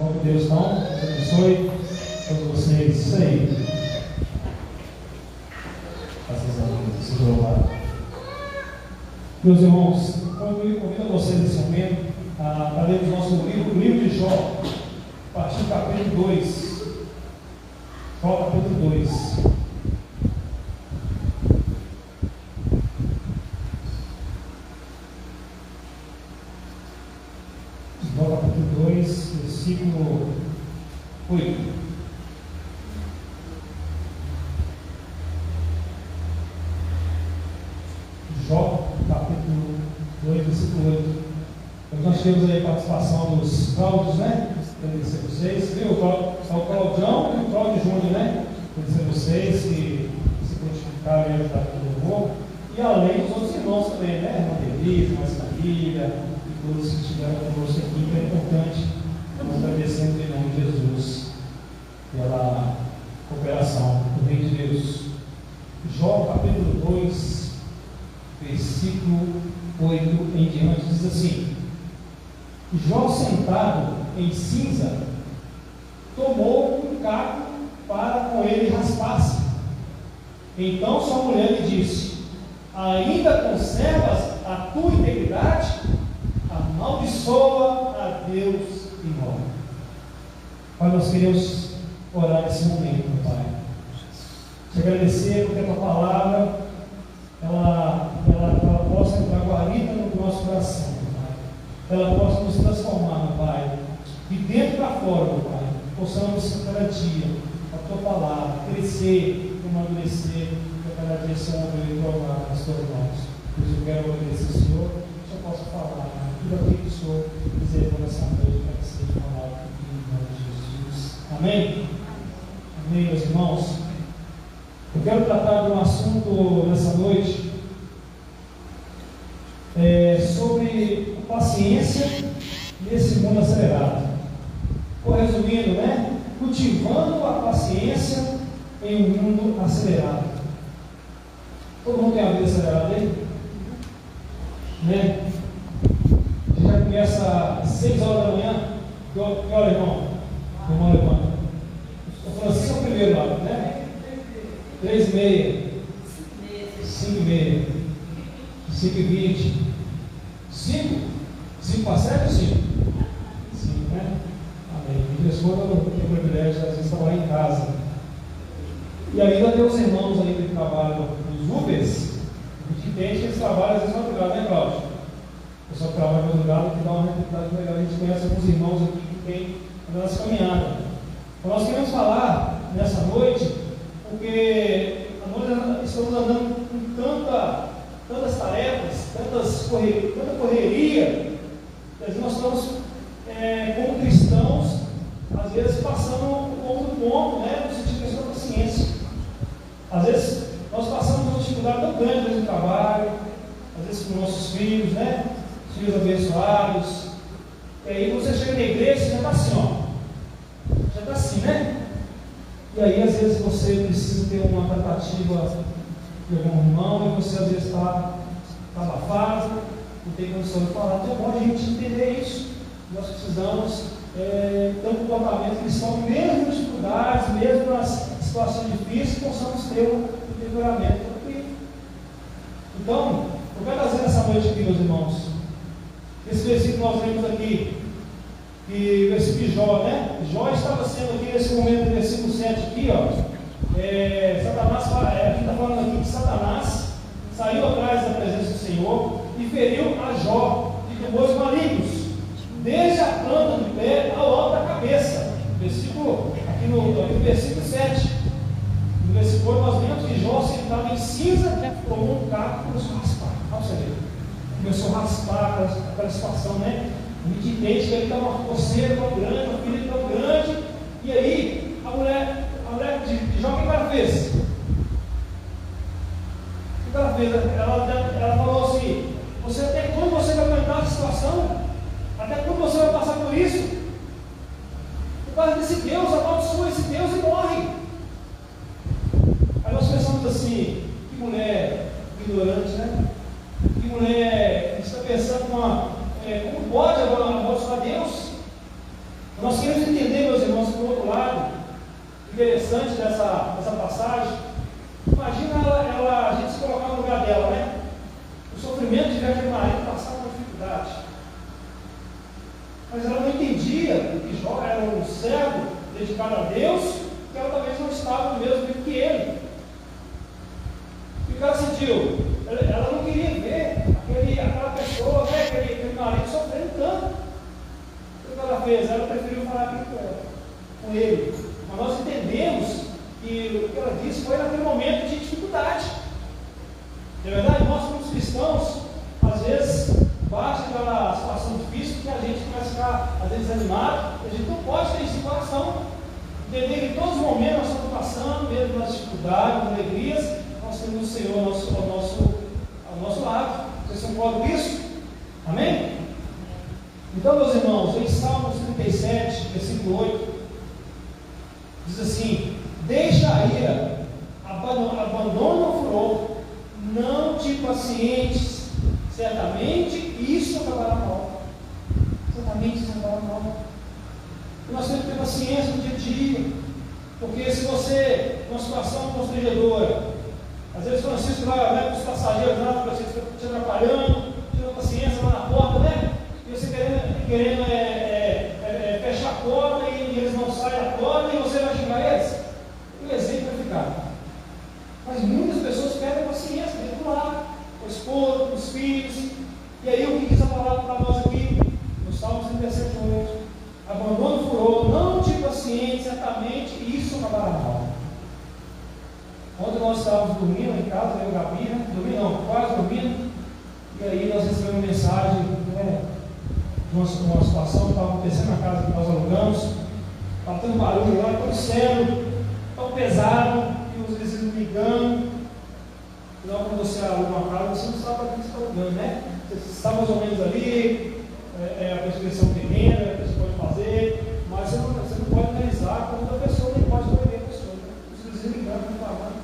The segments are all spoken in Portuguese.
Bom que Deus não abençoe todos vocês. Isso aí. Graças a Deus, se louvar. Meus irmãos, convido a vocês nesse momento a ler o nosso livro, o livro de Jó, a partir do capítulo 2. Jó, capítulo 2. Jó, capítulo 2, versículo 8. Jó, capítulo 2, versículo 8. Nós temos aí a participação dos Cláudios, né? Agradecer a vocês. Viu? O Claudião e o Cláudio Júnior, né? Agradecer a vocês que se prontificaram e ajudaram o louvor. E além dos outros irmãos também, né? Irmã Denise, mais família, e todos que estiveram conosco aqui, que é importante. Nós agradecemos em nome de Jesus pela cooperação do Reino de Deus. Jó, capítulo 2, versículo 8 em diante, diz assim: Jó, sentado em cinza, tomou um caco para com ele raspar-se. Então sua mulher lhe disse: ainda conservas a tua integridade? Amaldiçoa a Deus e morre. Pai, nós queremos orar nesse momento, meu Pai. Te agradecer porque a tua palavra ela possa entrar guarida no nosso coração, meu Pai. Ela possa nos transformar, meu Pai, de dentro para fora, meu Pai. Possamos cada dia a tua palavra crescer, amadurecer, para cada dia ser uma provar nas tuas mãos. Por isso eu quero agradecer, Senhor, que eu possa falar tudo aquilo que o Senhor quiser nessa noite, para que seja falado em nome de Jesus. Amém? Amém, meus irmãos. Eu quero tratar de um assunto nessa noite sobre paciência nesse mundo acelerado. Ou resumindo, né? Cultivando a paciência em um mundo acelerado. Todo mundo tem a vida acelerada aí? Né? Já começa às 6 horas da manhã. Que hora, irmão? Irmão, levanta. O Francisco é o primeiro lá, né? 3h30, 5h30, 5h20, 5 para 7 ou 5? 5, né? Amém. E depois eu tenho o privilégio de às vezes trabalhar em casa. E ainda tem os irmãos aí que trabalham nos Ubers, que tem que eles trabalham às vezes madrugada, né, Cláudio? O pessoal que trabalha madrugada que dá uma rentabilidade melhor. A gente conhece alguns irmãos aqui que tem a nossa caminhada. Então nós queremos falar nessa noite, porque nós estamos andando com tantas tarefas, tanta correria, que às vezes nós estamos, como cristãos, às vezes passando um pouco do ponto, né, no sentido da sua paciência. Às vezes nós passamos uma dificuldade tão grande no trabalho, às vezes com nossos filhos, né, filhos abençoados, e aí você chega na igreja e já está assim, ó, já está assim, né? E aí, às vezes, você precisa ter uma tratativa de algum irmão e você, às vezes, está abafado, não tem condição de falar. Então, é bom a gente entender isso. Nós precisamos ter um comportamento cristão, mesmo nas dificuldades, mesmo nas situações difíceis, possamos ter um melhoramento tranquilo. Então, eu quero trazer essa noite aqui, meus irmãos, esse versículo que nós lemos aqui. E o versículo de Jó, né? Jó estava sendo aqui nesse momento, no versículo 7 aqui, ó. Satanás, aqui está falando aqui que Satanás saiu atrás da presença do Senhor e feriu a Jó de tumores malignos, desde a planta do pé ao alto da cabeça. Versículo, aqui no versículo 7. No versículo 8 nós vemos que Jó sentado em cinza, tomou um caco e começou a raspar. Olha você ver. Começou a raspar aquela situação, né? Nitidez que ele estava uma coceira tão grande, uma ferida tão grande. E aí, a mulher de Jó, o que ela fez? O que ela fez? Ela falou assim: até quando você vai aguentar a situação? Até quando você vai passar por isso? Por causa desse Deus, amaldiçoa esse Deus e morre. Aí nós pensamos assim: que mulher ignorante, né? Que mulher que está pensando como pode agora amaldiçoar Deus? Nós queremos entender interessante dessa passagem. Imagina a gente se colocar no lugar dela, né? O sofrimento de ver aquele marido passar por dificuldade. Mas ela não entendia que Jó era um servo dedicado a Deus, que ela talvez não estava no mesmo nível que ele. E o que ela sentiu? Ela não queria ver aquela pessoa, né, aquele marido sofrendo tanto. O que ela fez? Ela preferiu falar aqui com ele. Mas nós entendemos que o que ela disse foi naquele momento de dificuldade. Na verdade, nós como cristãos, às vezes, basta aquela situação difícil que a gente começa a ficar, às vezes, desanimado. A gente não pode ter esse coração. Entender que em todos os momentos nós estamos passando, mesmo nas dificuldades, nas alegrias, nós temos o Senhor ao nosso lado. Vocês concordam com isso? Amém? Então, meus irmãos, em Salmos 37, versículo 8, diz assim: deixa a ira, abandona o furor, não te impacientes, certamente isso acabará mal. Certamente isso acabará mal. E nós temos que ter paciência no dia a dia, porque se você, numa situação constrangedora, às vezes Francisco vai com os passageiros lá, você te atrapalhando, tirando paciência lá na porta, né? E você querendo fechar a porta e eles não saem da porta e você vai xingar eles. O exemplo vai ficar. Mas muitas pessoas perdem paciência dentro do lar, com a esposa, com os filhos. E aí o que diz a palavra para nós aqui? No Salmo 37, 8. Abandona o furor, não te impaciente, certamente isso acabará mal. Ontem nós estávamos dormindo em casa, eu e a Gabi, né? Dormindo não, quase dormindo. E aí nós recebemos uma mensagem, né, de uma situação que estava acontecendo na casa que nós alugamos. Estava tendo barulho lá, tão sério, tão pesado, e os vizinhos ligando. Então, quando você aluga uma casa, você não sabe para quem você está alugando, né? Você está mais ou menos ali, a prescrição pequena, que você pode fazer, mas você não pode analisar como da pessoa, nem pode proibir a pessoa, né? Os vizinhos ligando, falando.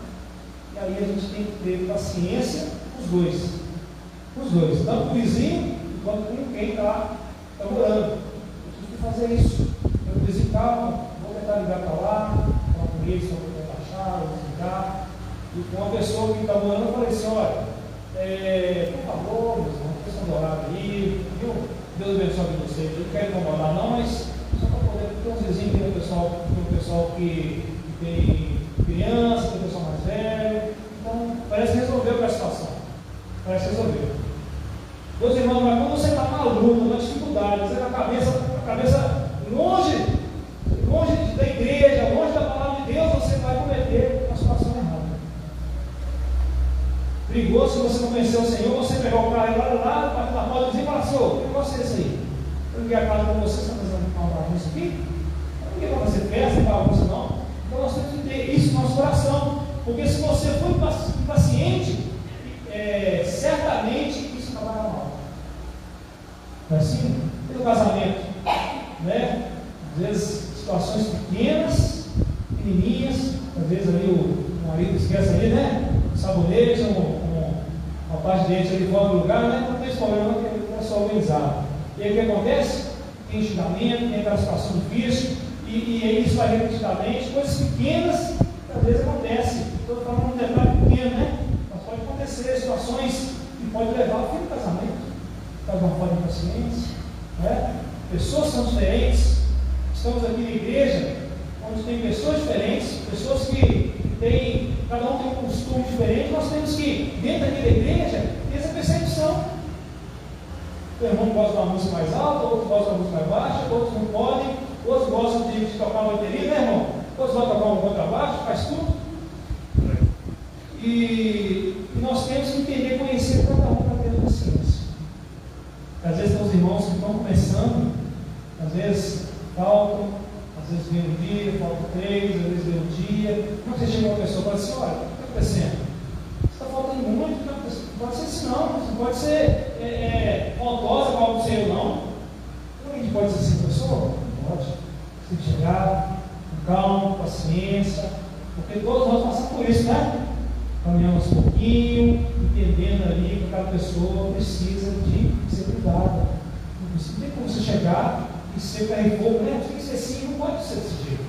E aí a gente tem que ter paciência, os dois, tanto o vizinho quanto com quem está morando. Eu tive que fazer isso. Eu vizinho, calma, vou tentar ligar para lá, falar com eles sobre o baixar, ou desligar. E com uma pessoa que está morando, eu falei assim: olha, por favor, meus irmãos, questão do horário aí, viu? Deus abençoe vocês. Eu não quero incomodar, não, mas só para poder, porque uns vizinhos tem um pessoal que tem criança, tem um pessoal mais velho. Então, parece que resolveu a situação. Parece que resolveu. Meus irmãos, mas quando você está na luta, na dificuldade, você está com a cabeça longe da igreja, longe da palavra de Deus, você vai cometer uma situação errada. Perigoso se você não conhecer o Senhor, você pegar o carro lá, bater na porta do vizinho e falar: senhor, que negócio é esse aí? Eu liguei a casa com você está fazendo uma bagunça aqui? Eu não liguei para fazer festa, bagunça não. Então nós temos que ter isso no nosso coração, porque se você for impaciente, certamente isso acabará mal. Não é assim? Tem o casamento, né? Às vezes situações pequenas, pequenininhas, às vezes ali o marido esquece ali, né? O sabonete, uma parte de leite ali fora do lugar, né? Não tem esse problema, porque é só organizado. E aí o que acontece? Tem xingamento, tem aquela situação difícil, e aí isso vai repetidamente, coisas pequenas que às vezes acontecem. Estou falando um detalhe pequeno, né? Mas pode acontecer situações que podem levar ao fim do casamento. Cada uma forma de paciência, né? Pessoas são diferentes. Estamos aqui na igreja, onde tem pessoas diferentes, pessoas que têm, cada um tem um costume diferente. Nós temos que, dentro aqui da igreja, ter essa percepção. O irmão gosta de uma música mais alta, outros gostam de uma música mais baixa, outros não podem, outros gostam de tocar uma bateria, né, irmão? Outros vão tocar um contrabaixo, faz tudo. E nós temos que entender, conhecer cada um para ter paciência. Às vezes tem os irmãos que estão começando, às vezes faltam, às vezes vem um dia, faltam 3, às vezes vem um dia. Quando você chega uma pessoa e fala assim: olha, o que está acontecendo? Você está faltando muito, não pode ser assim não, você pode ser faltosa com algo seu não. A gente pode ser assim, pessoa? Não pode. Você tem que chegar com calma, paciência, porque todos nós passamos por isso, né? Caminhamos um pouquinho, entendendo ali que cada pessoa precisa de ser cuidada. Não tem como você chegar e ser ferro e fogo, né? Tem que ser assim, não pode ser desse jeito.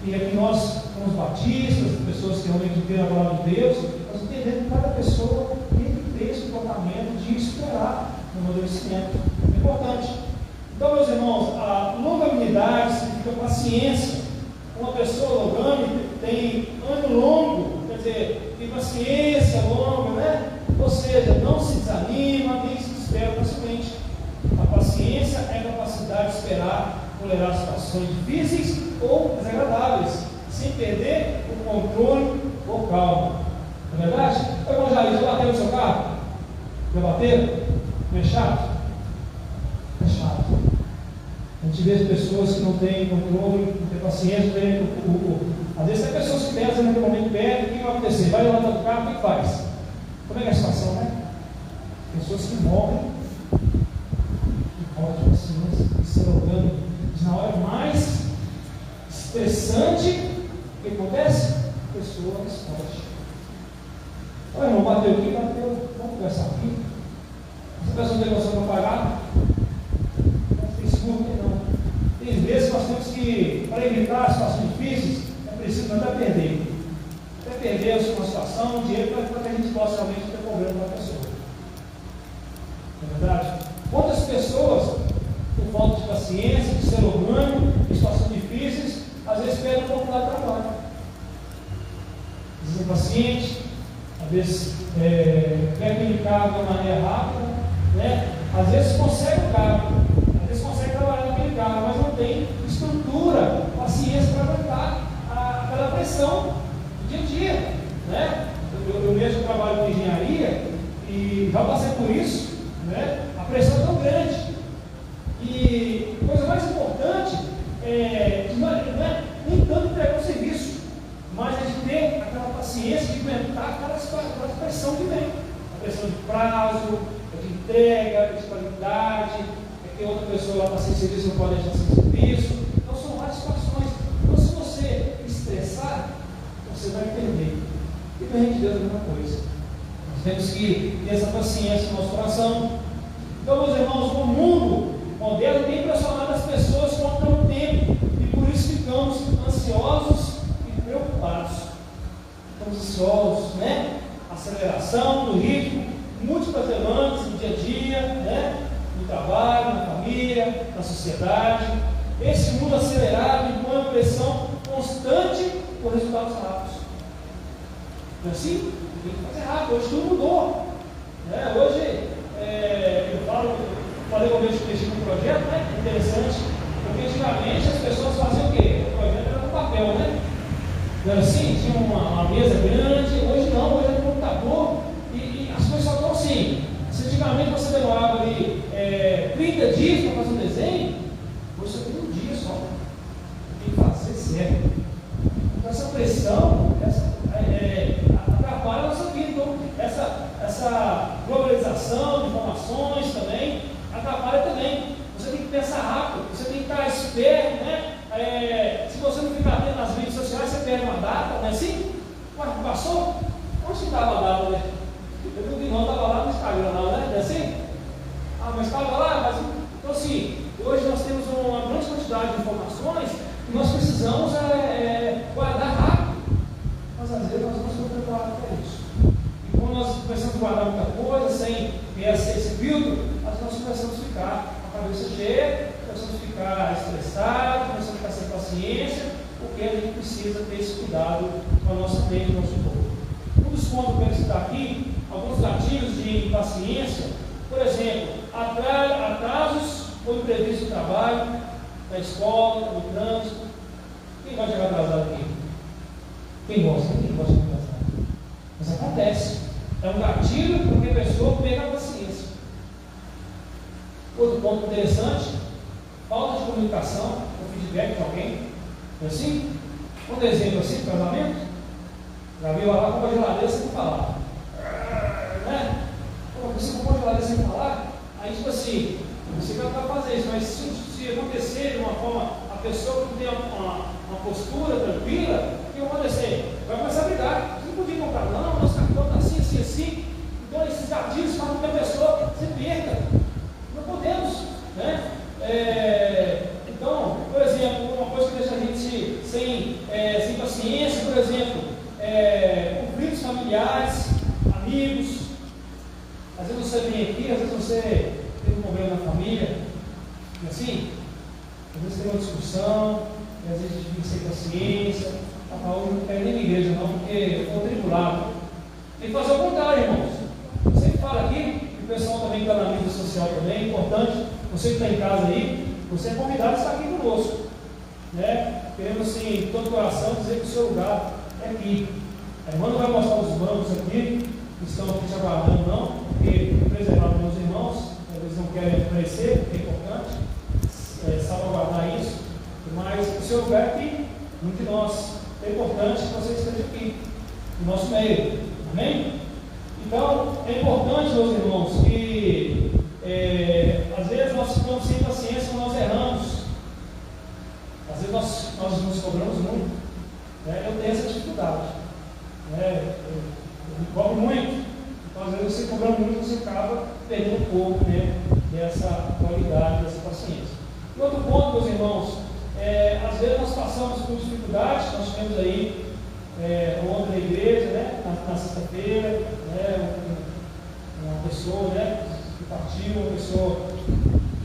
E aqui nós os batistas, pessoas que realmente têm a palavra de Deus, nós entendemos que cada pessoa tem que ter esse comportamento de esperar no amadurecimento. É importante. Então, meus irmãos, a longanimidade significa paciência. Uma pessoa longânime tem ano longo, quer dizer, tem paciência longa, né? Ou seja, não se desanima, nem se desespera facilmente. A paciência é a capacidade de esperar, tolerar situações difíceis ou desagradáveis, sem perder o controle ou calma. Não é verdade? Ô irmão Jair, já bateu no seu carro? Já bateram? Não é chato? É chato. A gente vê pessoas que não têm controle, não têm paciência, às vezes tem pessoas que pensam naquele momento perto, o que vai acontecer? Vai levantar do carro, o que faz? Como é que é a situação, né? Pessoas que morrem de paciência, que se alongando, na hora mais estressante, o que acontece? A pessoa responde. Olha, irmão, bateu aqui, bateu, vamos conversar aqui. Essa pessoa não tem noção para pagar? Não tem seguro, não. Tem vezes que nós temos que, para evitar situações difíceis, é preciso até perder. Até perder uma situação, um dinheiro, para que a gente possa realmente ter problema com a pessoa. Não é verdade? Quantas pessoas, por falta de paciência, de ser humano, em situações difíceis, às vezes perdem um pouco do trabalho. Desapaciente, às vezes quer aquele carro de uma maneira rápida, né? Às vezes consegue o carro, às vezes consegue trabalhar naquele carro, mas não tem estrutura, paciência para aguentar aquela pressão do dia a dia, né? Eu mesmo trabalho com engenharia e já passei por isso, né? A pressão é tão grande. E a coisa mais importante não é nem tanto entregar o serviço, mas é de ter aquela paciência de aguentar aquela pressão que vem. A pressão de prazo, de entrega, de qualidade, é que outra pessoa está sem serviço, não pode deixar sem serviço. Então são várias situações. Então se você estressar, você vai perder. E para a gente Deus é a mesma coisa. Nós temos que ter essa paciência no nosso coração. Então, meus irmãos, o mundo moderno tem impressionado as pessoas contra o tempo e por isso ficamos ansiosos e preocupados. Ficamos ansiosos, né? Aceleração do ritmo, múltiplas demandas no dia a dia, né? No trabalho, na família, na sociedade. Esse mundo acelerado impõe uma pressão constante por resultados rápidos. Não é assim? Tem que fazer rápido. Hoje tudo mudou. Né? Hoje, falei uma vez que mexi no projeto, né? Interessante, porque antigamente as pessoas faziam o quê? O projeto era no papel, né? Não era assim? Tinha uma mesa grande, hoje não, hoje é no computador e as coisas só estão assim. Se antigamente você demorava ali 30 dias para fazer um desenho, hoje você tem um dia só. Tem que fazer certo. Então essa pressão atrapalha a nossa vida. Então, essa globalização de informações também atrapalha também. Você tem que pensar rápido, você tem que estar esperto, né? Se você não ficar atento nas redes sociais, você perde uma data, não é assim? Ué, passou? Onde estava a data, né? Eu não vi não, estava lá no Instagram, não, né? Não é assim? Ah, mas estava lá, mas... Então assim, hoje nós temos uma grande quantidade de informações e nós precisamos guardar rápido. Mas às vezes nós não estamos preparados para isso. E quando nós começamos a guardar muita coisa, sem esse filtro, nós começamos a ficar com a cabeça cheia, começamos a ficar estressados, começamos a ficar sem paciência, porque a gente precisa ter esse cuidado com a nossa mente e o nosso corpo. Um dos pontos que eu quero citar aqui, alguns gatilhos de impaciência, por exemplo, atrasos ou imprevistos no trabalho, na escola, no trânsito. Quem vai chegar atrasado aqui? Quem gosta? Ninguém gosta de atrasado. Mas acontece. É um gatilho porque a pessoa pega a paciência. Outro ponto interessante, falta de comunicação, ou feedback de alguém. Não é assim? Um exemplo assim, casamento. Já viu lá com a geladeira sem falar. Né? Você comprou a geladeira sem falar, aí tipo assim, você vai fazer isso, mas se acontecer de uma forma, a pessoa que tem uma postura tranquila, o que vai acontecer? Vai começar a brigar. Você não podia comprar, não, nosso cartão está assim, assim, assim. Então esses gatilhos fazem com que a pessoa se perca. Não podemos, né? Então, por exemplo, uma coisa que deixa a gente sem paciência, amigos. Às vezes você vem aqui, às vezes você tem um problema na família, não é assim? Às vezes tem uma discussão, e às vezes a gente fica sem paciência. Eu não quero nem na igreja não, porque eu estou tribulado. Tem que fazer o contrário, irmãos. Eu sempre falo aqui, e o pessoal também que está na mídia social também, é importante, você que está em casa aí, você é convidado a estar aqui conosco. Né? Queremos assim, de todo o coração, dizer que o seu lugar é aqui. A irmã não vai mostrar os bancos aqui, que estão aqui te aguardando não, porque preservar os meus irmãos, eles não querem aparecer, porque é importante salvaguardar isso, mas o seu lugar é aqui, um de nós. É importante que você esteja aqui, no nosso meio. Amém? Então, é importante, meus irmãos, que às vezes nós ficamos sem paciência quando nós erramos. Às vezes nós nos cobramos muito. Né? Eu tenho essa dificuldade. Né? Eu me cobro muito. Então, às vezes, você cobrando muito, você acaba perdendo um pouco, né, dessa qualidade, dessa paciência. E outro ponto, meus irmãos, às vezes nós passamos por dificuldades. Nós tivemos aí ontem na igreja, né, na sexta-feira, né, uma pessoa, né, que partiu, uma pessoa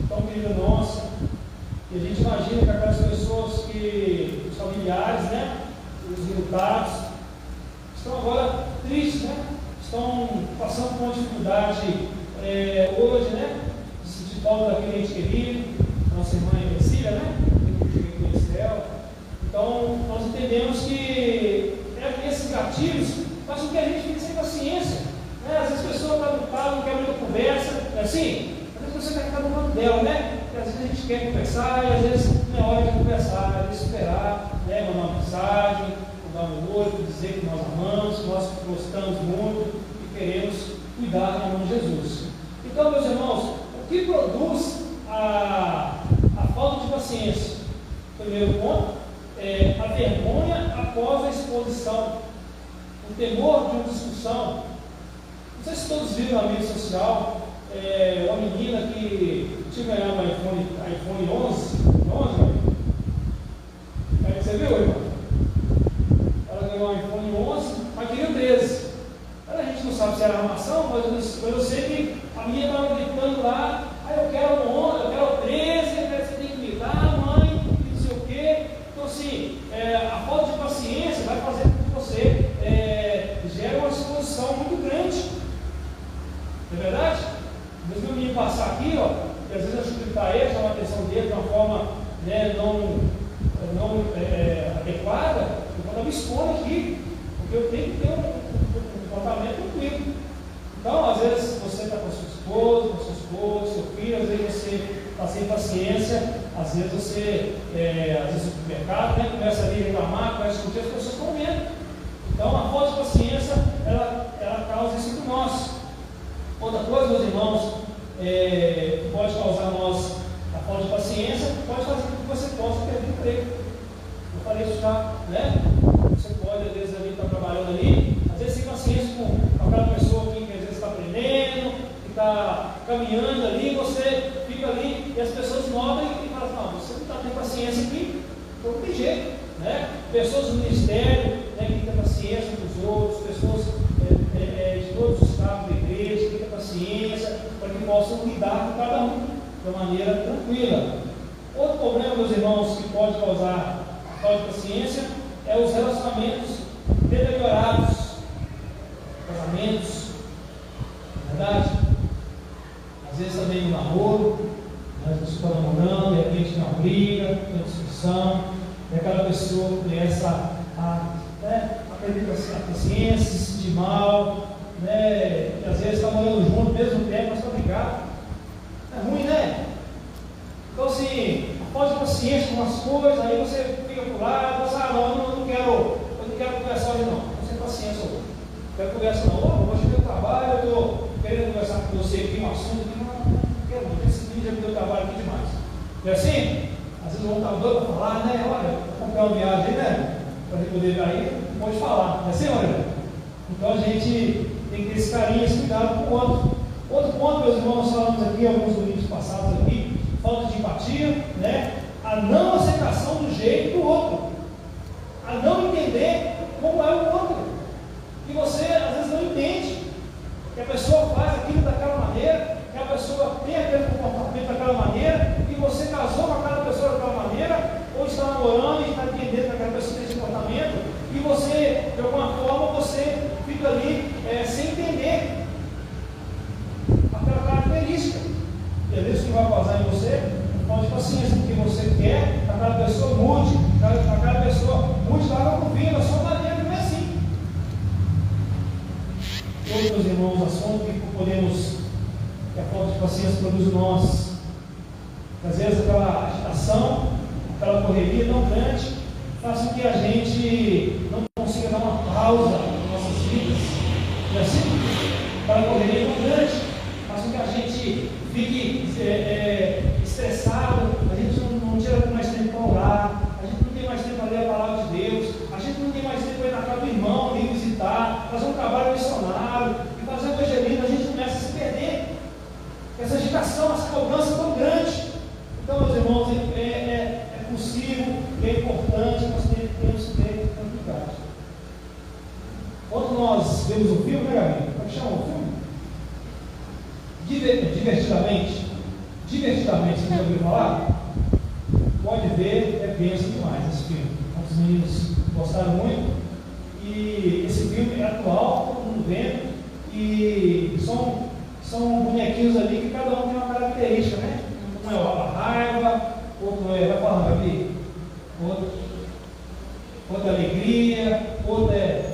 tão querida nossa. E a gente imagina que aquelas pessoas que, os familiares, né, os enlutados, estão agora tristes, né, estão passando por uma dificuldade hoje, né, de sentir falta daquele ente querido, nossa irmã Cecília, né, que conhece ela. Então, nós entendemos que esses gatilhos fazem com que a gente fique sem paciência. Né? Às vezes a pessoa está no carro, não quer abrir uma conversa, não é assim? Às vezes você quer ficar no lado dela, né? Porque às vezes a gente quer conversar e às vezes não é hora de conversar, é de esperar, né? Mandar uma mensagem, mandar um oi, dizer que nós amamos, que nós gostamos muito e queremos cuidar em nome de Jesus. Então, meus irmãos, o que produz a falta de paciência? Primeiro ponto, a vergonha após a exposição, o temor de uma discussão. Não sei se todos viram na mídia social uma menina que tinha ganhado um iPhone 11, você viu, irmão? Ela ganhou um iPhone 11, mas queria o 13. A gente não sabe se era armação, mas eu sei que a menina estava gritando lá: eu quero o 11, eu quero o 13, você tem que me dar, mãe, não sei o quê. Então, assim, a falta de paciência vai fazer com que você gere uma exposição muito grande. Não é verdade? Às vezes o menino passar aqui, ó, e às vezes eu chutar ele, chamar a atenção dele de uma forma, né, não adequada, eu vou dar uma escolha aqui, porque eu tenho que ter um comportamento tranquilo. Então, às vezes você está com a sua esposa, seu filho, às vezes você está sem paciência, às vezes você, às vezes no supermercado, né, começa ali a reclamar, começa a discutir, as pessoas estão vendo. Então, a falta de paciência, ela causa isso em nós. Outra coisa, meus irmãos, que pode causar em nós a falta de paciência, pode fazer com que você possa perder o emprego. Eu falei isso já, né? Você pode, às vezes, ali estar trabalhando ali, às vezes sem paciência com aquela pessoa que às vezes está aprendendo, que está caminhando ali, você fica ali e as pessoas notam e falam: não, você não está tendo paciência aqui, então não tem jeito, né? Pessoas do ministério, né, que têm paciência com os outros, pessoas de todos os estados da igreja, que têm paciência, para que possam lidar com cada um de maneira tranquila. Outro problema, meus irmãos, que pode causar a falta de paciência é os relacionamentos deteriorados, casamentos, não é verdade? Às vezes também no namoro, né, você está namorando, de repente tem uma briga, tem uma discussão, e aquela pessoa começa a perder a paciência, se sentir mal, né? E às vezes está morando junto ao mesmo tempo, mas está brigado. É ruim, né? Então, assim, falta de paciência com as coisas, aí você fica pro lado, você, eu não quero conversar hoje não, não tem paciência hoje. Não quero conversar não, hoje eu trabalho, eu estou querendo conversar com você aqui, um assunto aqui, não quero não, esse vídeo aqui do trabalho aqui demais. Não é assim? Às vezes vão estar doido para falar, né? Olha, vou comprar uma viagem aí, né? Para ele poder aí, pode falar, não é assim, Maria? Então a gente tem que ter esse carinho, esse cuidado com o outro. Outro ponto, meus irmãos, nós falamos aqui, alguns domingos passados aqui, falta de empatia, né? A não aceitação do jeito do outro, a não entender como é o outro, que você às vezes não entende. orando e está entendendo que aquela pessoa tem esse comportamento, e você, de alguma forma, você fica ali sem entender aquela característica. E é isso que vai causar em você falta de paciência, porque você quer que aquela pessoa mude, aquela pessoa mude da água para o vinho, a sua maneira não é assim. Hoje, meus irmãos, assunto que podemos, que a falta de paciência produz em nós. Às vezes aquela agitação, aquela correria tão grande, faz com que a gente não consiga dar uma pausa nas nossas vidas. Não é assim? Aquela correria tão grande, faz com que a gente fique estressado, a gente não tira mais tempo para orar, a gente não tem mais tempo para ler a palavra de Deus, a gente não tem mais tempo para ir na casa do irmão, ir visitar, fazer um trabalho missionário, e fazer um evangelismo, a gente começa a se perder. Essa agitação, essa cobrança tão grande. Então, meus irmãos, é possível, é importante, nós temos que ter tranquilidade. Quando nós vemos o filme, né, Gabi? Como chama o filme? Divertidamente, você já ouviu falar? Pode ver, é bênção demais esse filme. Os meninos gostaram muito. E esse filme é atual, todo mundo vendo. E são bonequinhos ali que cada um tem uma característica, né? Um é a raiva, outro vai falando, Gabi, outro é alegria, outro é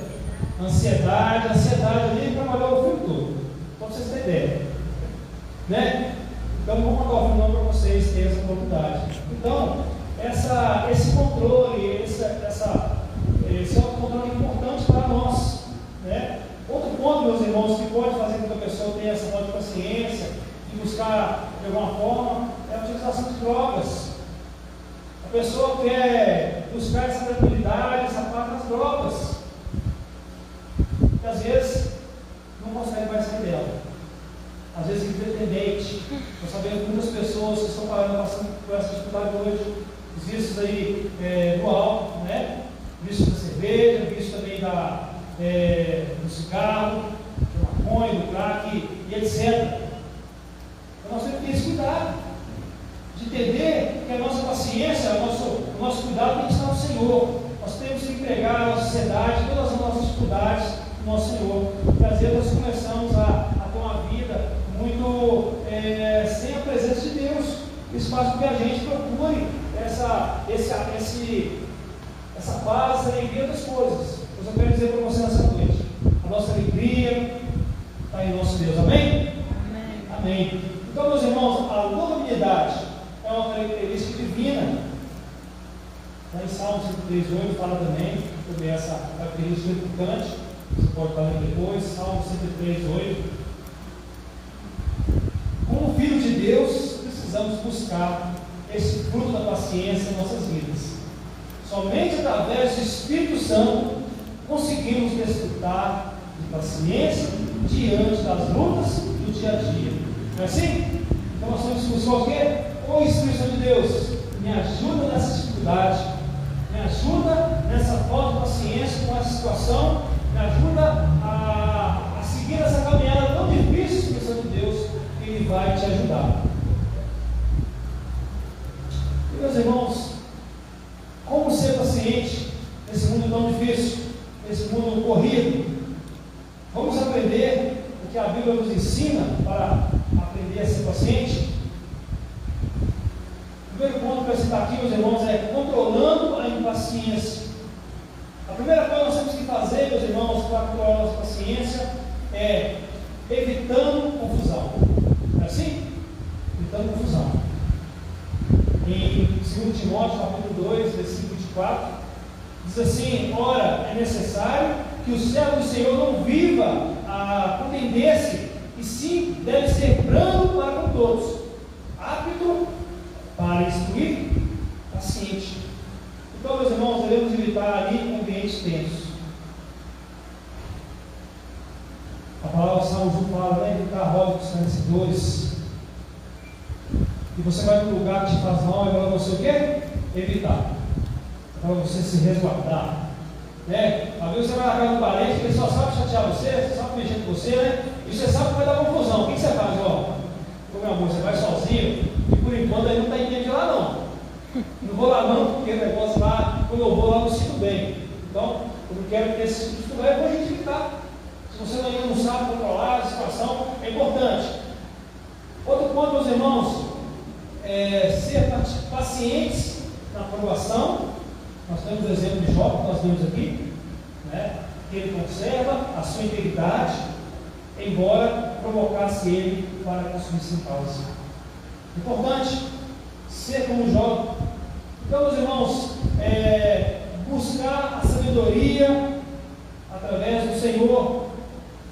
ansiedade. A ansiedade ali trabalhou o filme todo, para vocês terem ideia, né? Então vou contar o filme para vocês terem essa oportunidade. Então, esse controle, esse autocontrole é importante para nós, né? Outro ponto, meus irmãos, que pode fazer com que a pessoa tenha essa falta de paciência e buscar de alguma forma é a utilização de drogas. A pessoa quer buscar essa tranquilidade, essa paz nas drogas, e às vezes não consegue mais sair dela. Às vezes fica dependente. Nós sabemos que muitas pessoas que estão passando por essa dificuldade hoje, os vícios aí do álcool, né? Vício da cerveja, vício também do cigarro, do maconha, do crack e etc. Então nós temos que ter esse cuidado de entender que a nossa paciência, o nosso cuidado tem que estar no Senhor. Nós temos que entregar a nossa sociedade, todas as nossas dificuldades no nosso Senhor. Porque às vezes nós começamos a ter uma vida muito sem a presença de Deus. Isso faz com que a gente procure essa paz, essa alegria das coisas. Eu quero dizer para você nessa noite: a nossa alegria está em nosso Deus. Amém? Amém. Amém. Então, meus irmãos, a longanimidade é uma característica divina. Lá em Salmo 103:8 fala também sobre essa característica importante. Você pode falar depois. Salmo 103:8. Como filhos de Deus, precisamos buscar esse fruto da paciência em nossas vidas. Somente através do Espírito Santo conseguimos desfrutar de paciência diante das lutas do dia a dia. Não é assim? Então nós temos que buscar o quê? O Espírito Santo de Deus, me ajuda nessa dificuldade, me ajuda nessa falta de paciência com essa situação, me ajuda a seguir essa caminhada tão difícil, Espírito Santo de Deus, que Ele vai te ajudar. E meus irmãos, como ser paciente nesse mundo tão difícil, nesse mundo corrido? Vamos aprender o que a Bíblia nos ensina para aprender a ser paciente. O primeiro ponto para citar aqui, meus irmãos, é controlando a impaciência. A primeira coisa que nós temos que fazer, meus irmãos, para controlar a nossa paciência é evitando confusão. Não é assim? Evitando confusão. Em 2 Timóteo, capítulo 2, versículo 24, diz assim: ora, é necessário que o servo do Senhor não viva a contender-se, e sim deve ser brando para com todos, apto para instruir, paciente. Então, meus irmãos, devemos evitar ali ambientes tensos. A palavra São João fala, né? Evitar a roda dos escarnecedores. E você vai para um lugar que te faz mal e vai você o quê? Evitar. Para você se resguardar. Né? Às vezes você vai na casa do parente, ele só sabe chatear você, só sabe mexer com você, né? E você sabe que vai dar confusão. O que você faz? Ó, meu amor, você vai sozinho e por enquanto ele não está indo de lá não. Não vou lá não, porque o negócio lá, quando eu vou lá, eu me sinto bem. Então, eu não quero ter esse tipo de dificuldade, eu vou justificar. Se você ainda não sabe controlar a situação, é importante. Outro ponto, meus irmãos, é ser pacientes na aprovação. Nós temos o exemplo de Jó, que nós vimos aqui, né? Que ele conserva a sua integridade, embora provocasse ele para consumir-se em causa. Importante ser como Jó. Então, meus irmãos, buscar a sabedoria através do Senhor.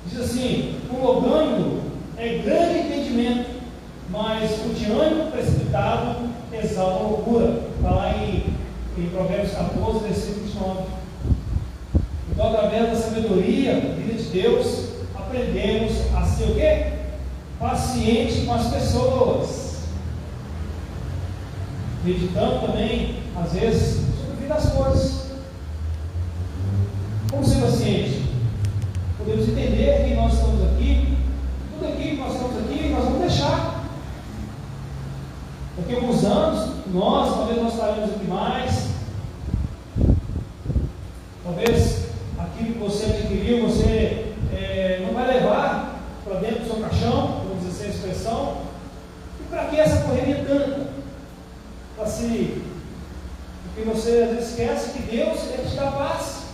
Diz assim: o logânico é grande entendimento, mas o de ânimo precipitado exalta a loucura. Está lá em Provérbios 14, versículo 29. Então, através da sabedoria, vida de Deus, aprendemos a ser o quê? Paciente com as pessoas. Meditando também, às vezes, sobre a vida das coisas. Como ser paciente? Podemos entender que nós estamos aqui, tudo aqui que nós estamos aqui, nós vamos deixar. Daqui a alguns anos, talvez nós estaremos aqui mais. Talvez aquilo que você adquiriu, você não vai levar para dentro do seu caixão, vamos dizer assim a expressão. E para que essa correria tanta? Porque você às vezes esquece que Deus te dá paz.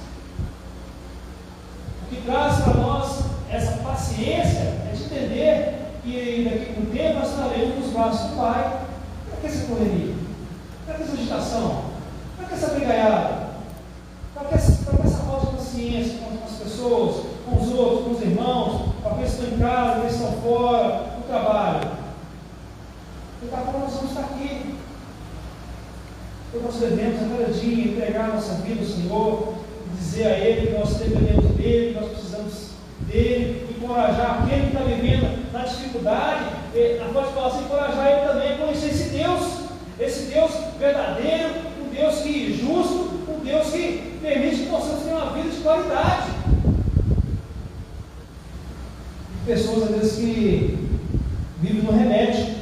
O que traz para nós essa paciência é de entender que daqui a um tempo nós estaremos nos braços do Pai. Para que essa correria? Para que essa agitação? Para que essa brigaiada? Para que essa falta de paciência com as pessoas, com os outros, com os irmãos, para aqueles que estão em casa, aqueles que estão fora, no trabalho? Porque agora nós vamos estar aqui. Então nós devemos a cada dia entregar a nossa vida ao Senhor, dizer a Ele que nós dependemos dEle, que nós precisamos dEle, encorajar aquele que está vivendo na dificuldade, pode falar assim, encorajar ele também a conhecer esse Deus verdadeiro, um Deus que é justo, um Deus que permite que possamos ter uma vida de qualidade. E pessoas às vezes que vivem no remédio,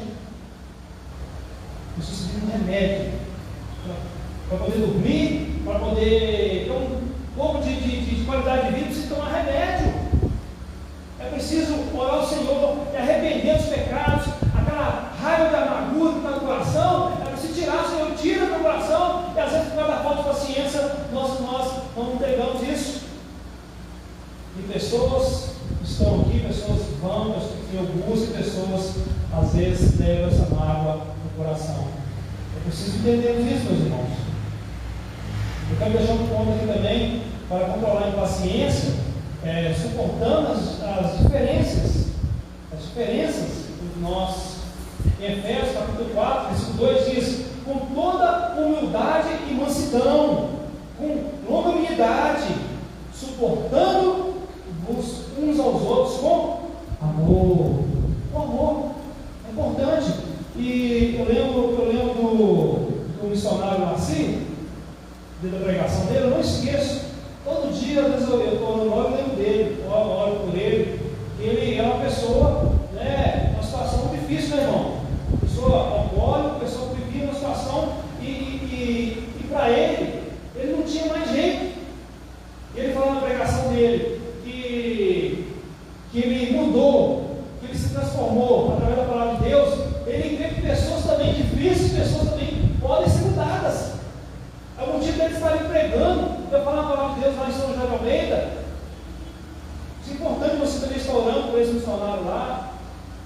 pessoas que vivem no remédio, para poder dormir, para poder ter um pouco de qualidade de vida, precisa tomar remédio. É preciso orar ao Senhor e arrepender dos pecados, aquela raiva da amargura que está no coração, é preciso tirar, o Senhor tira do coração, e às vezes por causa da falta de paciência, nós não entregamos isso. E pessoas estão aqui, pessoas vão, pessoas que eu busco, pessoas às vezes levam essa mágoa no coração. É preciso entender isso, meus irmãos. Eu quero deixar um ponto aqui também, para controlar a impaciência, suportando as diferenças entre nós. Em Efésios capítulo 4, versículo 2 diz: com toda humildade e mansidão, com longanimidade, suportando-vos uns aos outros com amor. Com amor é importante. E eu lembro do missionário Marcinho, da pregação dele, eu não esqueço. Todo dia, às vezes eu estou no nome, eu lembro dele, eu oro por ele. Ele é uma pessoa, uma situação muito difícil, meu irmão. Uma pessoa alcoólica, uma pessoa que vivia uma situação e para ele não tinha mais jeito. Ele falou na pregação dele que ele mudou, que ele se transformou através da palavra de Deus. Ele vê que pessoas também difíceis, pessoas também podem ser mudadas. É o motivo dele estar ali pregando. Eu falo a palavra de Deus lá em São José de Almeida. É importante você também estar orando por esse missionário lá,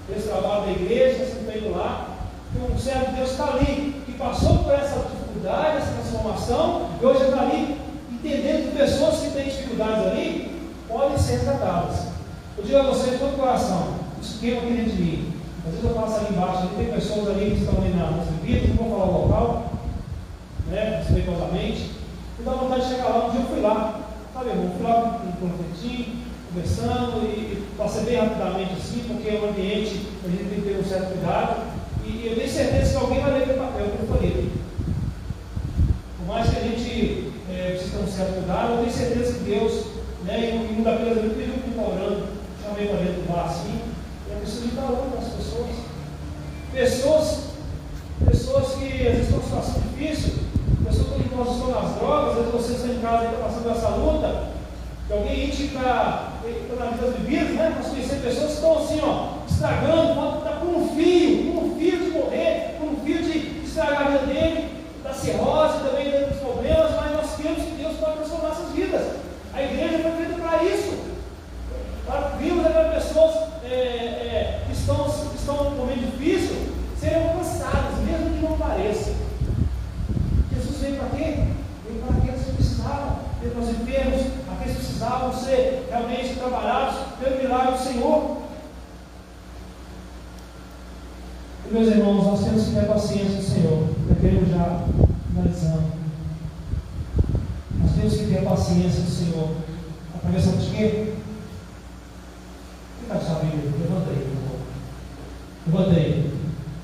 por esse trabalho da igreja, sempre indo lá. Que um servo de Deus está ali, que passou por essa dificuldade, essa transformação, e hoje está ali entendendo que pessoas que têm dificuldades ali podem ser tratadas. Eu digo a vocês de todo o coração, isso queima aqui dentro de mim. Às vezes eu passo ali embaixo, ali, tem pessoas ali que estão ali nas bebidas, não vou falar o local, respeitosamente, e dá vontade de chegar lá. Um dia eu fui lá, sabe, irmão, fui lá com um confetinho, conversando, e passei bem rapidamente assim, porque é um ambiente que a gente tem que ter um certo cuidado, e eu tenho certeza que alguém vai ler meu papel, como eu falei. Por mais que a gente precise ter um certo cuidado, eu tenho certeza que Deus, em uma daquelas vezes, pediu que está orando, chamei para dentro do bar assim, e é preciso estar orando para as pessoas. Pessoas que às vezes estão em situação difícil, difícil, pessoas que estão nas drogas, às vezes você está em casa e está passando essa luta, que alguém está na vida das bebidas, né? Nós conhecemos pessoas que estão assim, ó, estragando, está com um fio de morrer, com um fio de estragar a vida dele, da cirrose, também dos problemas, mas nós queremos que Deus pode transformar essas vidas. A igreja foi feita para isso, para virmos aquelas pessoas que estão num momento difícil, serem alcançadas, mesmo que não pareça. Jesus veio para quê? Veio para aqueles que precisavam, veio para os enfermos, aqueles que precisavam ser realmente trabalhados pelo milagre do Senhor. E, meus irmãos, nós temos que ter paciência do Senhor. Eu quero já finalizando. Nós temos que ter a paciência do Senhor. Através de quê? Quem está com sua Bíblia? Levanta aí, por favor. Levanta aí.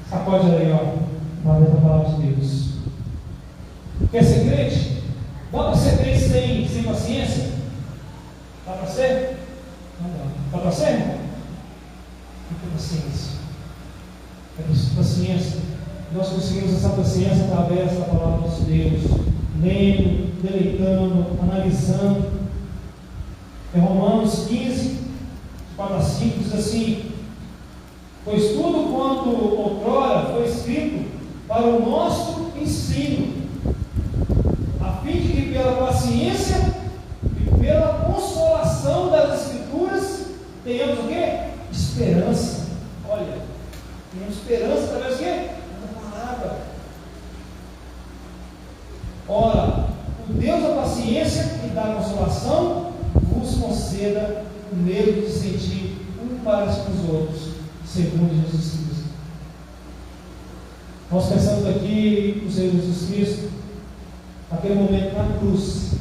Sacode aí, ó. Na letra da palavra de Deus. Quer ser crente? Dá para ser crente sem paciência? Dá para ser? Não dá. Dá para ser, irmão? Tem que ter paciência. É preciso paciência. Nós conseguimos essa paciência através da palavra do nosso Deus, lendo, deleitando, analisando. Em Romanos 15, 4 a 5, diz assim: pois tudo quanto outrora foi escrito para o nosso ensino, a fim de que pela paciência e pela consolação das Escrituras tenhamos o quê? Esperança. Olha, tenhamos esperança através do quê? Da palavra. Ora, o Deus da paciência e da consolação vos conceda o medo de sentir um para com os outros, segundo Jesus Cristo. Nós pensamos aqui no Senhor Jesus Cristo, naquele momento na cruz,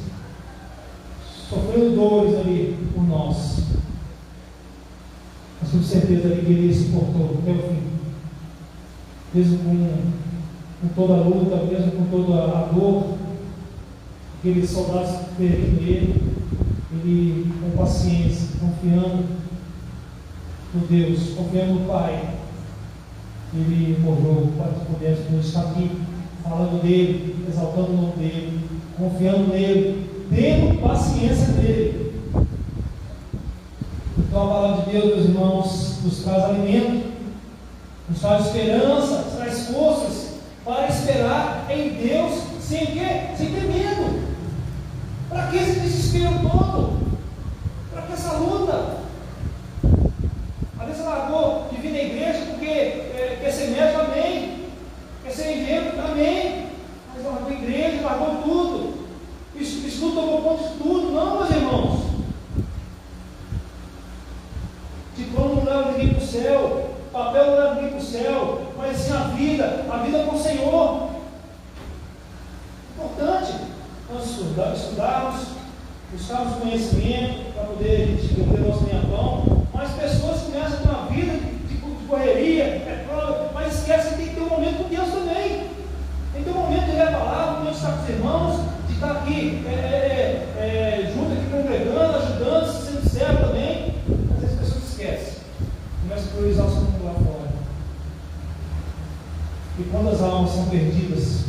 sofrendo dores ali por nós. Mas com certeza ali que ele suportou até o fim. Mesmo com toda a luta, mesmo com toda a dor, aqueles soldados ferindo ele com paciência, confiando no Deus, confiando no Pai, ele morreu para que pudéssemos estar aqui falando dele, exaltando o nome dele, confiando nele, tendo paciência dele. Então a palavra de Deus, meus irmãos, nos traz alimento, nos traz esperança, nos traz forças para esperar em Deus sem quê? Sem ter medo. Para que esse desespero todo? Para que essa luta? Às vezes você largou de vir na igreja porque quer ser médico, amém. Quer ser engenheiro, amém. Mas largou a igreja, largou tudo. Estudo tomou conta de tudo. Não, meus irmãos. Diploma não leva ninguém para o céu. Papel não leva ninguém para o céu. Mas sim a vida com o Senhor. Importante nós estudarmos, buscarmos conhecimento para poder a gente ter o nosso ganha-pão. Mas pessoas começam com uma vida de correria, prova, mas esquecem que tem que ter um momento com Deus também. Tem que ter um momento de ler a palavra, um momento de estar com os irmãos, de estar aqui junto, aqui congregando, ajudando, sendo servo também. Às vezes as pessoas esquecem, começam a priorizar o seu mundo lá fora. E quando as almas são perdidas,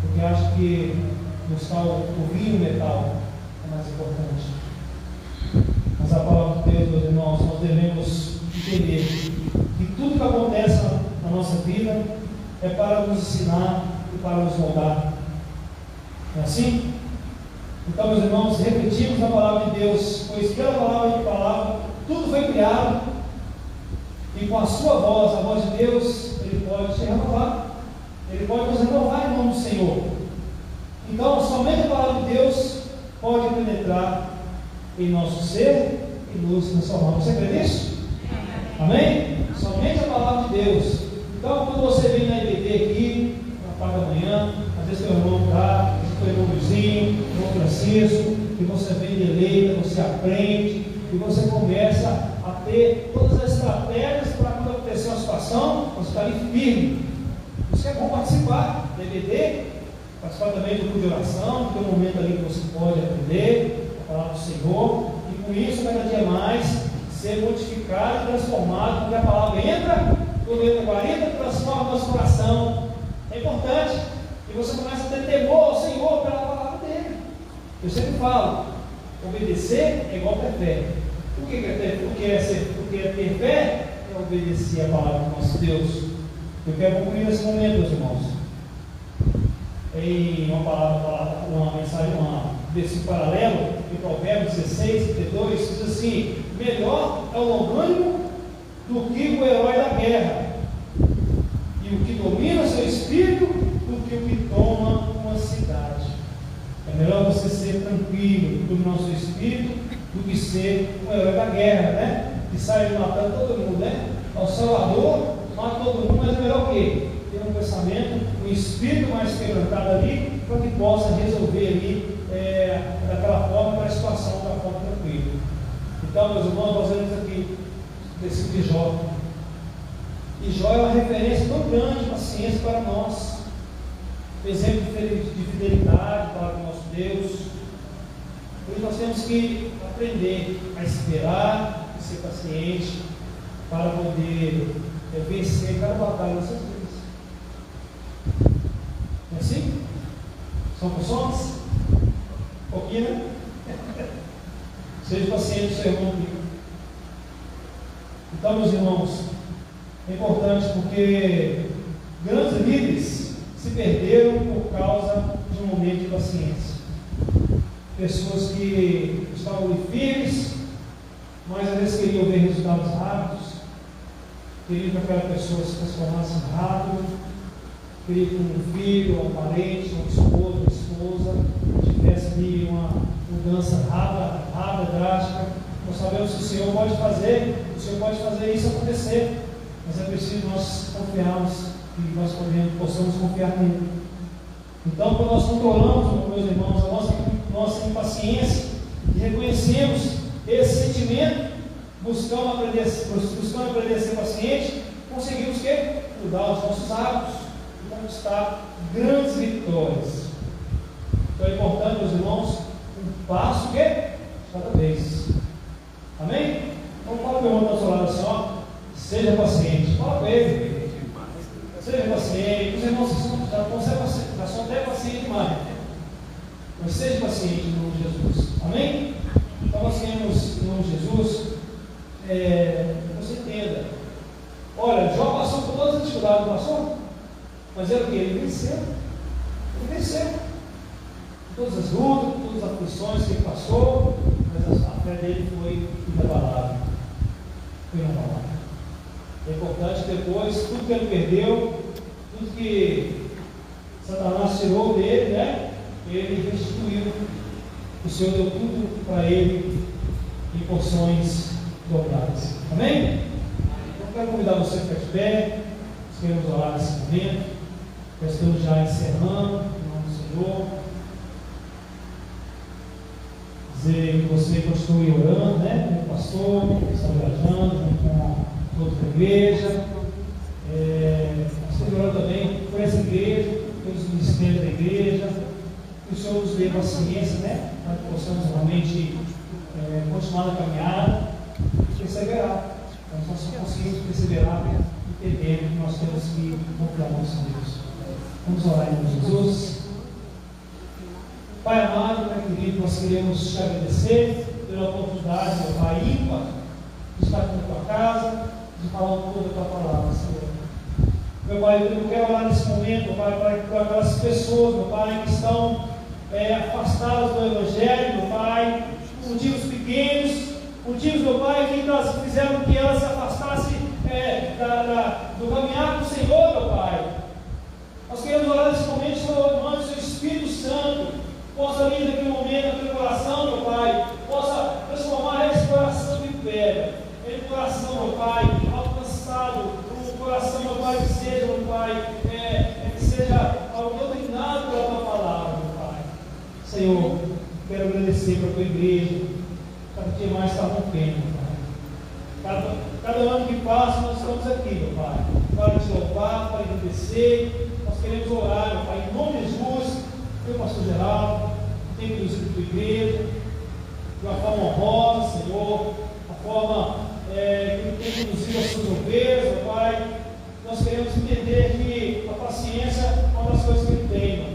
porque acho que buscar o vinho metal é mais importante. Mas a palavra de Deus, meus irmãos, nós devemos entender que tudo que acontece na nossa vida é para nos ensinar e para nos moldar. Não é assim? Então, meus irmãos, repetimos a palavra de Deus, pois pela palavra, tudo foi criado, e com a sua voz, a voz de Deus, Ele pode te renovar. Ele pode nos renovar em nome do Senhor. Então, somente a palavra de Deus pode penetrar em nosso ser e nos transformar. Você crê nisso? Amém? Somente a palavra de Deus. Então, quando você vem na IBD aqui, na parte da manhã, às vezes tem o irmão cá, tem o irmão Luizinho, o irmão Francisco, e você vem deleita, você aprende, e você começa a ter todas as estratégias para quando acontecer uma situação, você está ali firme. Isso é bom participar da IBD, participar também do grupo de oração, tem um momento ali que você pode aprender a palavra do Senhor, e com isso, cada dia mais, ser modificado e transformado, porque a palavra entra, quando entra 40, transforma o nosso coração. É importante, E você começa a ter temor ao Senhor pela palavra dele. Eu sempre falo, obedecer é igual ter fé. O que é ter fé? É obedecer a palavra do nosso Deus. Eu quero concluir nesse momento, meus irmãos. Em uma mensagem, um versículo paralelo, em Provérbios 16, 32, diz assim: melhor é o longânimo do que o herói da guerra, e o que domina seu espírito do que o que toma uma cidade. É melhor você ser tranquilo, dominar o seu espírito, do que ser um herói da guerra, né? Que sai matando todo mundo, né? É o Salvador, mata todo mundo, mas é melhor o quê? Ter um pensamento, um espírito mais quebrantado ali, para que possa resolver ali daquela forma, aquela situação, da forma tranquila. Então, meus irmãos, nós vemos aqui desse de Jó. E Jó é uma referência tão grande de paciência para nós, exemplo de fidelidade para o nosso Deus. Por isso nós temos que aprender a esperar e ser paciente para poder vencer cada batalha dessas vidas. Não é assim? São funções? Um pouquinho, né? Seja paciente, seu irmão comigo. Então, meus irmãos, é importante porque grandes líderes se perderam por causa de um momento de paciência. Pessoas que estavam ali firmes, mas às vezes queriam ver resultados rápidos, queriam que aquela pessoa se transformasse rápido, queriam que um filho, um parente, um esposo, uma esposa tivesse ali uma mudança rápida, drástica. Nós sabemos que o Senhor pode fazer isso acontecer, mas é preciso nós confiarmos e nós possamos confiar nele. Então, quando nós controlamos, meus irmãos, a nossa impaciência e reconhecemos esse sentimento, buscando aprender a ser paciente, conseguimos o quê? Mudar os nossos hábitos e conquistar grandes vitórias. Então é importante, meus irmãos, um passo o quê? Cada vez. Amém? Então fala para o irmão do seu lado assim, ó, seja paciente. Fala para ele. Seja paciente. Os irmãos já são até pacientes demais. Mas seja paciente em nome de Jesus. Amém? Então nós queremos, em nome de Jesus, você entenda. Olha, Jó passou por todas as dificuldades, não passou? Mas era o que? Ele venceu. Ele venceu. Todas as lutas, todas as aflições que ele passou, mas a fé dele foi inabalável. Foi inabalável. É importante depois, tudo que ele perdeu, tudo que Satanás tirou dele, né? Ele restituiu. O Senhor deu tudo para ele em porções dobradas. Amém? Então quero convidar você a ficar de pé. Nós queremos orar nesse momento. Já estamos já encerrando, em nome do Senhor. Dizer que você continue orando, né? Com o pastor, que está viajando, junto com toda a igreja. Nós orando também por essa igreja, pelos ministérios da igreja. Que o Senhor nos dê paciência, né? Para que possamos realmente continuar na caminhada e perseverar. Nós só conseguimos perseverar entendendo que nós temos que confiar no nosso Deus. Vamos orar em nome de Jesus. Pai amado, Pai querido, nós queremos te agradecer pela oportunidade, meu Pai, ímpar, de estar aqui na tua casa, de falar um pouco da tua palavra, Senhor. Meu Pai, eu quero orar nesse momento, meu Pai, para aquelas pessoas, meu Pai, que estão afastadas do Evangelho, meu Pai, motivos pequenos, motivos, meu Pai, que fizeram que elas se afastassem do caminhar com o Senhor, meuPai. Nós queremos orar nesse momento, Senhor, mande o seu Espírito Santo, possa vir naquele momento, naquele coração, meu Pai, possa transformar esse coração de pedra, em coração, meu Pai, alcançado, um coração, meu Pai, que seja, meu Pai, que seja doutrinado pela tua palavra, meu Pai. Senhor, quero agradecer para a tua igreja, cada dia mais está rompendo, meu Pai. Cada ano que passa, nós estamos aqui, meu Pai, para te louvar, para agradecer. Nós queremos orar, meu Pai, em nome de Jesus, meu pastor Geraldo, tem conduzido a tua igreja, de uma forma honrosa, Senhor, a forma que ele tem conduzido as suas ovelhas, meu Pai. Nós queremos entender que a paciência é uma das coisas que ele tem,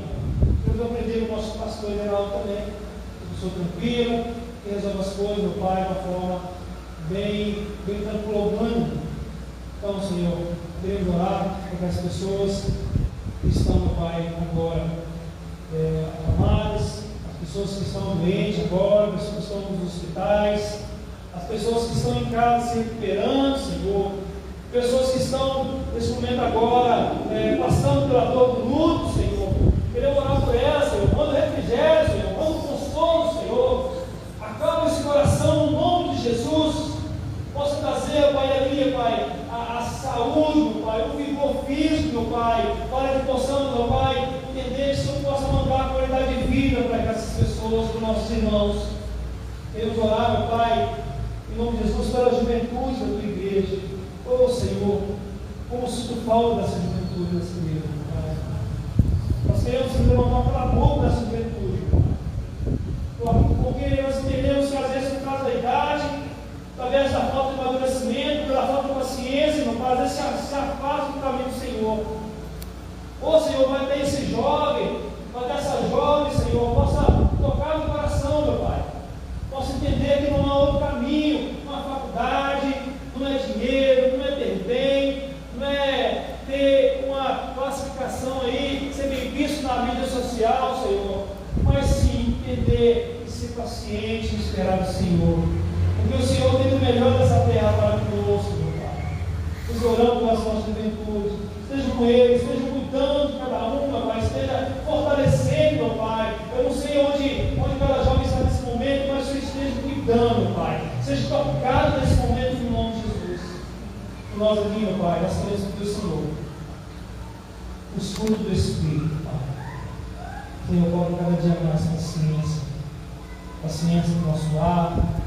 coisas aí na aula também. Eu sou tranquilo, que resolve as coisas, meu Pai, de uma forma bem tranquila, humana. Então, Senhor, queremos orar para as pessoas que estão, meu Pai, agora amadas, as pessoas que estão doentes agora, as pessoas que estão nos hospitais, as pessoas que estão em casa se recuperando, Senhor, pessoas que estão nesse momento agora passando pela dor do luto, Senhor. Queremos orar por elas, Senhor. Manda refrigério, Senhor. Manda consolo, Senhor. Acalma esse coração no nome de Jesus. Possa trazer, Pai, ali, Pai, a saúde, meu Pai, o vigor físico, meu Pai, para que possamos, meu Pai, entender que o Senhor possa mandar a qualidade de vida para essas pessoas, para os nossos irmãos. Queremos orar, meu Pai, em nome de Jesus, pela juventude da tua igreja. Oh, Senhor, como sinto falta dessa juventude, dessa igreja, meu Pai. Nós queremos levantar um clamor dessa juventude, porque nós entendemos que às vezes por causa da idade, através da falta de amadurecimento, pela falta de paciência, meu Pai, às vezes se afasta do caminho do Senhor. Ô Senhor, vai ter esse jovem, vai ter essa jovem, Senhor, possa tocar no coração, meu Pai. Possa entender que não há outro caminho, não há faculdade, não é dinheiro, não é ter bem, não é ter uma classificação aí, ser bem visto na mídia social, Senhor, mas sim entender e ser paciente e esperar o Senhor. Porque o Senhor tem o melhor dessa terra para conosco, meu Pai. Nós oramos pela nossa juventude. Esteja com eles, esteja cuidando de cada um, meu Pai. Esteja fortalecendo, meu Pai. Eu não sei onde cada jovem está nesse momento, mas o Senhor esteja cuidando, meu Pai. Seja tocado nesse momento no nome de Jesus. E nós aqui, meu Pai, nós queremos pedir ao Senhor os frutos do Espírito, Pai. Senhor, coloque cada dia mais paciência. Paciência no nosso lado.